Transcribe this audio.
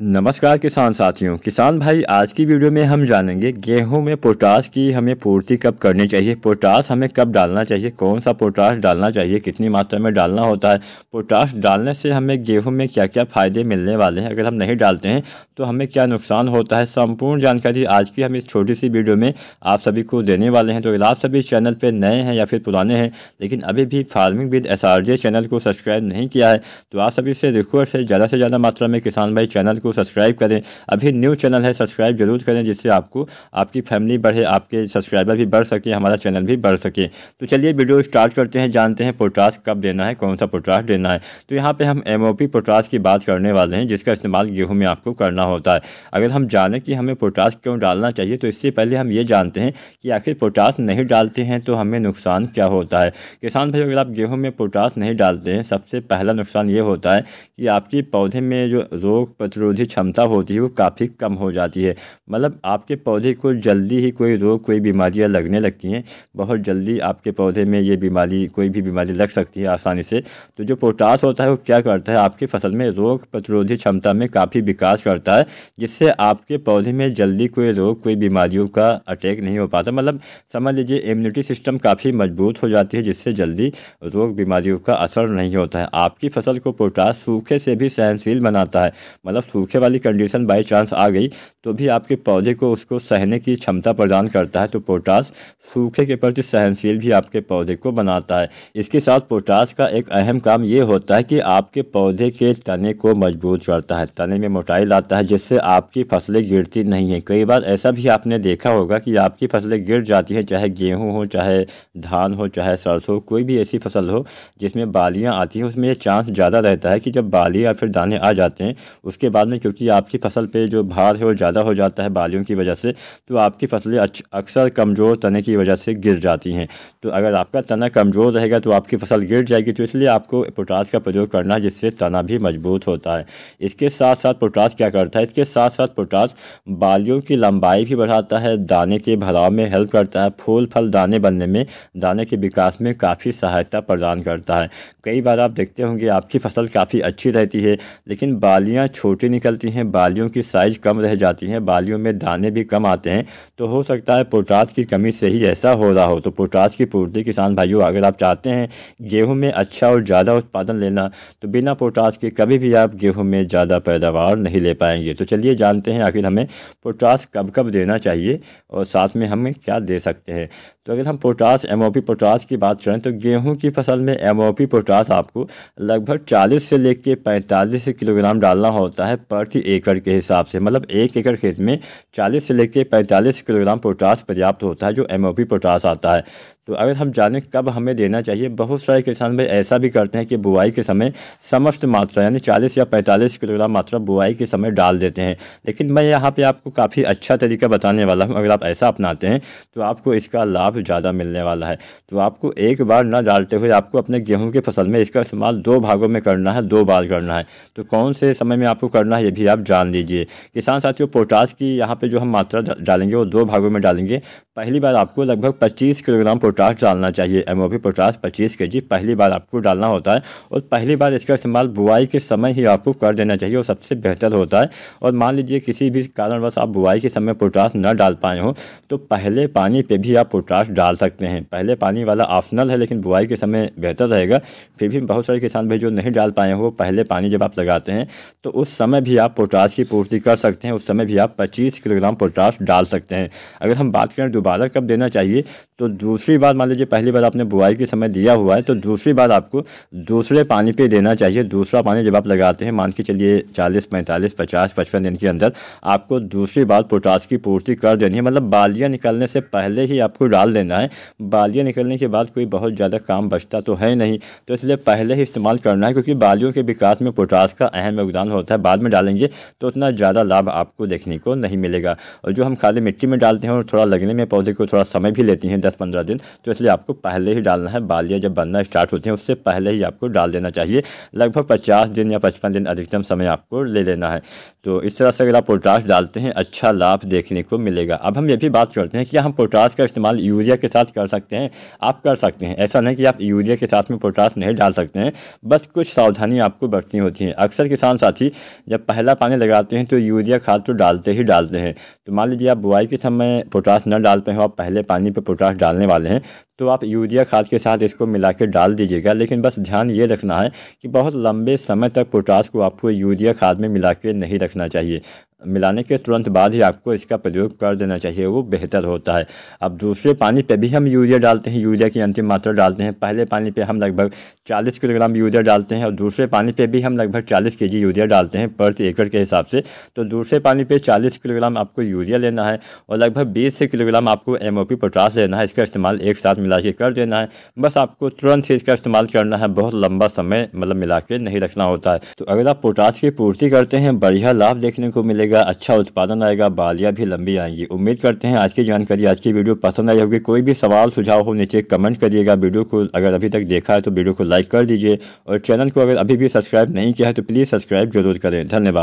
नमस्कार किसान साथियों। किसान भाई, आज की वीडियो में हम जानेंगे गेहूं में पोटाश की हमें पूर्ति कब करनी चाहिए, पोटाश हमें कब डालना चाहिए, कौन सा पोटाश डालना चाहिए, कितनी मात्रा में डालना होता है, पोटाश डालने से हमें गेहूं में क्या क्या फ़ायदे मिलने वाले हैं, अगर हम नहीं डालते हैं तो हमें क्या नुकसान होता है। संपूर्ण जानकारी आज की हम इस छोटी सी वीडियो में आप सभी को देने वाले हैं। तो अगर आप सभी चैनल पर नए हैं या फिर पुराने हैं लेकिन अभी भी फार्मिंग विद SRJ चैनल को सब्सक्राइब नहीं किया है तो आप सभी से रिक्वेस्ट है, ज़्यादा से ज़्यादा मात्रा में किसान भाई चैनल को सब्सक्राइब करें। अभी न्यू चैनल है, सब्सक्राइब जरूर करें जिससे आपको आपकी फैमिली बढ़े, आपके सब्सक्राइबर भी बढ़ सके, हमारा चैनल भी बढ़ सके। तो चलिए वीडियो स्टार्ट करते हैं, जानते हैं पोटाश कब देना है, कौन सा पोटाश देना है। तो यहाँ पे हम MOP पोटाश की बात करने वाले हैं जिसका इस्तेमाल गेहूँ में आपको करना होता है। अगर हम जानें कि हमें पोटाश क्यों डालना चाहिए तो इससे पहले हम ये जानते हैं कि आखिर पोटाश नहीं डालते हैं तो हमें नुकसान क्या होता है। किसान भाई, अगर आप गेहूँ में पोटाश नहीं डालते हैं, सबसे पहला नुकसान ये होता है कि आपके पौधे में जो रोग प्रतिरोधी क्षमता होती है वो काफ़ी कम हो जाती है। मतलब आपके पौधे को जल्दी ही कोई रोग, कोई बीमारियां लगने लगती हैं, बहुत जल्दी आपके पौधे में ये बीमारी, कोई भी बीमारी लग सकती है आसानी से। तो जो पोटाश होता है वो क्या करता है, आपकी फसल में रोग प्रतिरोधी क्षमता में काफ़ी विकास करता है, जिससे आपके पौधे में जल्दी कोई रोग, कोई बीमारियों का अटैक नहीं हो पाता। मतलब समझ लीजिए इम्यूनिटी सिस्टम काफ़ी मजबूत हो जाती है जिससे जल्दी रोग बीमारियों का असर नहीं होता है। आपकी फसल को पोटाश सूखे से भी सहनशील बनाता है। मतलब सूखे वाली कंडीशन बाई चांस आ गई तो भी आपके पौधे को उसको सहने की क्षमता प्रदान करता है। तो पोटाश सूखे के प्रति सहनशील भी आपके पौधे को बनाता है। इसके साथ पोटाश का एक अहम काम ये होता है कि आपके पौधे के तने को मजबूत करता है, तने में मोटाई लाता है जिससे आपकी फसलें गिरती नहीं हैं। कई बार ऐसा भी आपने देखा होगा कि आपकी फसलें गिर जाती हैं, चाहे गेहूँ हो, चाहे धान हो, चाहे सरसों, कोई भी ऐसी फसल हो जिसमें बालियाँ आती हैं, उसमें ये चांस ज़्यादा रहता है कि जब बाली या फिर दाने आ जाते हैं उसके बाद में, क्योंकि आपकी फसल पे जो भार है वो ज़्यादा हो जाता है बालियों की वजह से, तो आपकी फसलें अक्सर कमज़ोर तने की वजह से गिर जाती हैं। तो अगर आपका तना कमज़ोर रहेगा तो आपकी फसल गिर जाएगी। तो इसलिए आपको पोटाश का प्रयोग करना है जिससे तना भी मजबूत होता है। इसके साथ साथ पोटाश क्या करता है, इसके साथ साथ पोटाश बालियों की लंबाई भी बढ़ाता है, दाने के भराव में हेल्प करता है, फूल फल दाने बनने में, दाने के विकास में काफ़ी सहायता प्रदान करता है। कई बार आप देखते होंगे आपकी फसल काफ़ी अच्छी रहती है लेकिन बालियाँ छोटी निकलती हैं, बालियों की साइज़ कम रह जाती हैं, बालियों में दाने भी कम आते हैं। तो हो सकता है पोटाश की कमी से ही ऐसा हो रहा हो। तो पोटाश की पूर्ति किसान भाइयों, अगर आप चाहते हैं गेहूं में अच्छा और ज़्यादा उत्पादन लेना तो बिना पोटाश के कभी भी आप गेहूं में ज़्यादा पैदावार नहीं ले पाएंगे। तो चलिए जानते हैं आखिर हमें पोटाश कब कब देना चाहिए और साथ में हमें क्या दे सकते हैं। तो अगर हम पोटाश, MOP पोटाश की बात करें तो गेहूं की फसल में MOP पोटाश आपको लगभग 40 से लेकर 45 किलोग्राम डालना होता है प्रति एकड़ के हिसाब से। मतलब 1 एकड़ खेत में 40 से लेकर 45 किलोग्राम पोटाश पर्याप्त होता है जो MOP पोटाश आता है। तो अगर हम जानें कब हमें देना चाहिए, बहुत सारे किसान भाई ऐसा भी करते हैं कि बुआई के समय समस्त मात्रा यानी 40 या 45 किलोग्राम मात्रा बुआई के समय डाल देते हैं। लेकिन मैं यहाँ पे आपको काफ़ी अच्छा तरीका बताने वाला हूँ। अगर आप ऐसा अपनाते हैं तो आपको इसका लाभ ज़्यादा मिलने वाला है। तो आपको एक बार ना डालते हुए आपको अपने गेहूँ की फसल में इसका इस्तेमाल 2 भागों में करना है, 2 बार करना है। तो कौन से समय में आपको करना है ये भी आप जान लीजिए। किसान साथियों, पोटाश की यहाँ पर जो हम मात्रा डालेंगे वो 2 भागों में डालेंगे। पहली बार आपको लगभग 25 किलोग्राम पोटाश डालना चाहिए। MOP पोटाश 25 kg पहली बार आपको डालना होता है और पहली बार इसका इस्तेमाल बुआई के समय ही आपको कर देना चाहिए और सबसे बेहतर होता है। और मान लीजिए किसी भी कारणवश आप बुआई के समय पोटाश न डाल पाए हो तो पहले पानी पे भी आप पोटाश डाल सकते हैं। पहले पानी वाला ऑप्शनल है लेकिन बुआई के समय बेहतर रहेगा। फिर भी बहुत सारे किसान भाई जो नहीं डाल पाए हो, पहले पानी जब आप लगाते हैं तो उस समय भी आप पोटाश की पूर्ति कर सकते हैं, उस समय भी आप 25 किलोग्राम पोटाश डाल सकते हैं। अगर हम बात करें दोबारा कब देना चाहिए तो दूसरी बार, मान लीजिए पहली बार आपने बुआई के समय दिया हुआ है तो दूसरी बार आपको दूसरे पानी पे देना चाहिए। दूसरा पानी जब आप लगाते हैं, मान के चलिए 40, 45, 50, 55 दिन के अंदर आपको दूसरी बार पोटाश की पूर्ति कर देनी है। मतलब बालियाँ निकलने से पहले ही आपको डाल देना है। बालियाँ निकलने के बाद कोई बहुत ज़्यादा काम बचता तो है नहीं, तो इसलिए पहले ही इस्तेमाल करना है क्योंकि बालियों के विकास में पोटाश का अहम योगदान होता है। बाद में डालेंगे तो उतना ज़्यादा लाभ आपको देखने को नहीं मिलेगा। और जो हम खाली मिट्टी में डालते हैं और थोड़ा लगने में पौधे को थोड़ा समय भी लेती हैं 10-15 दिन, तो इसलिए आपको पहले ही डालना है। बालियाँ जब बनना स्टार्ट होती हैं उससे पहले ही आपको डाल देना चाहिए। लगभग 50 दिन या 55 दिन अधिकतम समय आपको ले लेना है। तो इस तरह से अगर आप पोटाश डालते हैं अच्छा लाभ देखने को मिलेगा। अब हम ये भी बात करते हैं कि हम पोटाश का इस्तेमाल यूरिया के साथ कर सकते हैं। आप कर सकते हैं, ऐसा नहीं कि आप यूरिया के साथ में पोटाश नहीं डाल सकते हैं, बस कुछ सावधानी आपको बरतनी होती हैं। अक्सर किसान साथी जब पहला पानी लगाते हैं तो यूरिया खाद तो डालते ही डालते हैं। तो मान लीजिए आप बुआई के समय पोटाश न डाल पाए हो, आप पहले पानी पे पोटाश डालने वाले हैं, तो आप यूरिया खाद के साथ इसको मिला के डाल दीजिएगा। लेकिन बस ध्यान ये रखना है कि बहुत लंबे समय तक पोटाश को आपको यूरिया खाद में मिला के नहीं रखना चाहिए। मिलाने के तुरंत बाद ही आपको इसका प्रयोग कर देना चाहिए, वो बेहतर होता है। अब दूसरे पानी पे भी हम यूरिया डालते हैं, यूरिया की अंतिम मात्रा डालते हैं। पहले पानी पे हम लगभग 40 किलोग्राम यूरिया डालते हैं और दूसरे पानी पे भी हम लगभग 40 केजी यूरिया डालते हैं प्रति एकड़ के हिसाब से। तो दूसरे पानी पे 40 किलोग्राम आपको यूरिया लेना है और लगभग 20 किलोग्राम आपको MOP पोटाश लेना है। इसका इस्तेमाल एक साथ मिला के कर देना है। बस आपको तुरंत ही इसका इस्तेमाल करना है, बहुत लंबा समय मतलब मिला के नहीं रखना होता है। तो अगर आप पोटाश की पूर्ति करते हैं बढ़िया लाभ देखने को मिलेगा, अच्छा उत्पादन आएगा, बालियाँ भी लंबी आएंगी। उम्मीद करते हैं आज की जानकारी, आज की वीडियो पसंद आई होगी। कोई भी सवाल सुझाव हो नीचे कमेंट करिएगा। वीडियो को अगर अभी तक देखा है तो वीडियो को लाइक कर दीजिए और चैनल को अगर अभी भी सब्सक्राइब नहीं किया है तो प्लीज़ सब्सक्राइब जरूर करें। धन्यवाद।